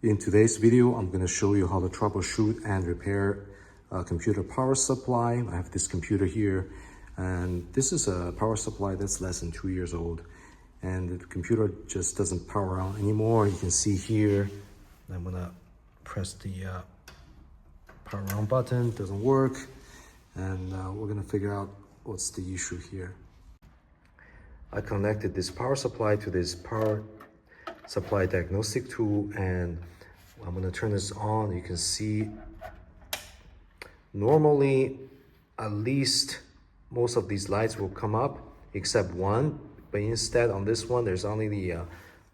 In today's video, I'm going to show you how to troubleshoot and repair a computer power supply. I have this computer here, and this is a power supply that's less than 2 years old. And the computer just doesn't power on anymore. You can see here, I'm going to press the power on button, doesn't work. And we're going to figure out what's the issue here. I connected this power supply to this power supply diagnostic tool, and I'm going to turn this on. You can see normally at least most of these lights will come up except one, but instead on this one there's only the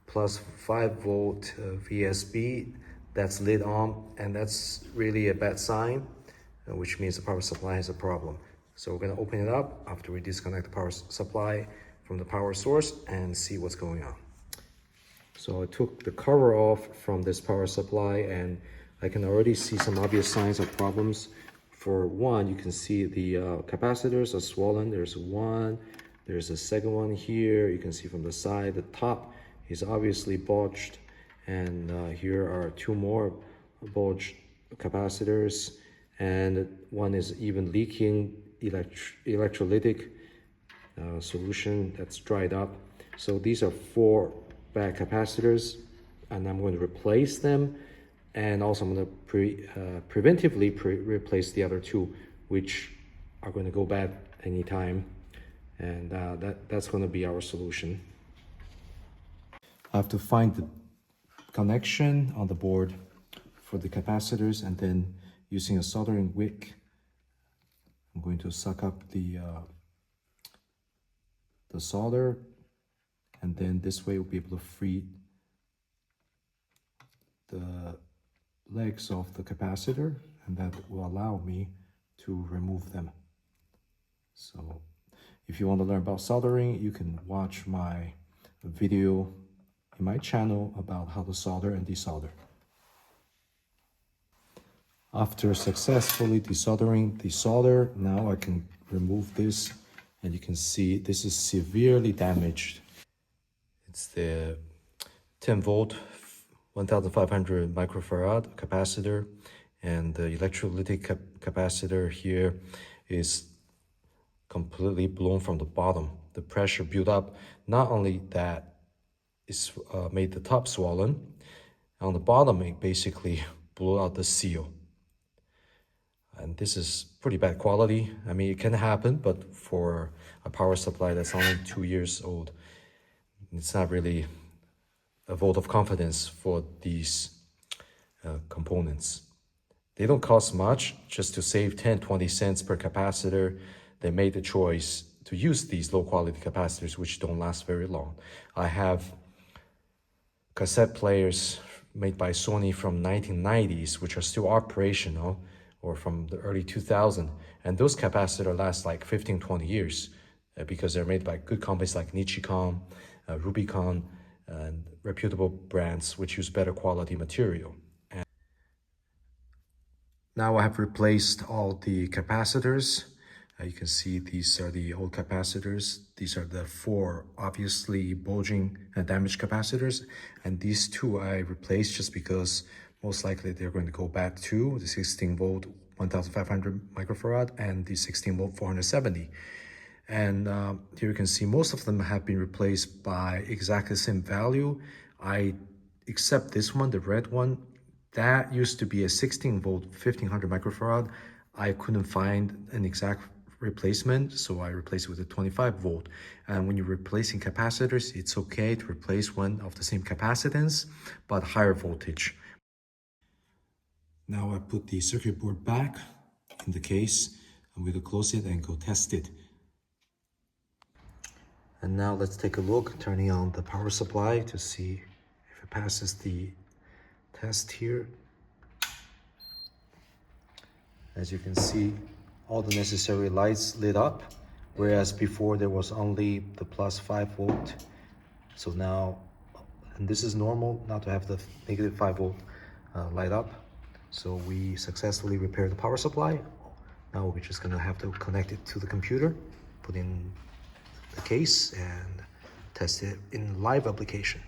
plus 5 volt VSB that's lit on, and that's really a bad sign, which means the power supply has a problem. So we're going to open it up after we disconnect the power supply from the power source and see what's going on. So I took the cover off from this power supply, and I can already see some obvious signs of problems. For one, you can see the capacitors are swollen. There's one, there's a second one here. You can see from the side, the top is obviously bulged, and here are two more bulged capacitors, and one is even leaking electrolytic solution that's dried up. So these are 4 bad capacitors, and I'm going to replace them, and also I'm going to preventively replace the other 2, which are going to go bad anytime, and that's going to be our solution. I have to find the connection on the board for the capacitors, and then using a soldering wick, I'm going to suck up the solder, and then this way we'll be able to free the legs of the capacitor, and that will allow me to remove them. So if you want to learn about soldering, you can watch my video in my channel about how to solder and desolder. After successfully desoldering the solder, now I can remove this, and you can see this is severely damaged. It's the 10 volt 1500 microfarad capacitor, and the electrolytic capacitor here is completely blown from the bottom. The pressure built up, not only that, it's made the top swollen. On the bottom, it basically blew out the seal. And this is pretty bad quality. I mean, it can happen, but for a power supply that's only 2 years old, it's not really a vote of confidence for these components. They don't cost much. Just to save 10-20 cents per capacitor, they made the choice to use these low quality capacitors, which don't last very long. I have cassette players made by Sony from 1990s, which are still operational, or from the early 2000s, and those capacitors last like 15-20 years because they're made by good companies like Nichicon, Rubicon, and reputable brands which use better quality material. And now I have replaced all the capacitors. You can see these are the old capacitors. These are the 4 obviously bulging and damaged capacitors, and these 2 I replaced just because most likely they're going to go bad too, the 16 volt 1500 microfarad and the 16 volt 470. And here you can see most of them have been replaced by exactly the same value. Except this one, the red one, that used to be a 16 volt 1500 microfarad. I couldn't find an exact replacement, so I replaced it with a 25 volt. And when you're replacing capacitors, it's okay to replace one of the same capacitance, but higher voltage. Now I put the circuit board back in the case. I'm going to close it and go test it. And now let's take a look, turning on the power supply to see if it passes the test here. As you can see, all the necessary lights lit up, whereas before there was only the plus 5 volt. So now, and this is normal, not to have the negative 5 volt light up. So we successfully repaired the power supply. Now we're just gonna have to connect it to the computer, put in the case, and test it in live application.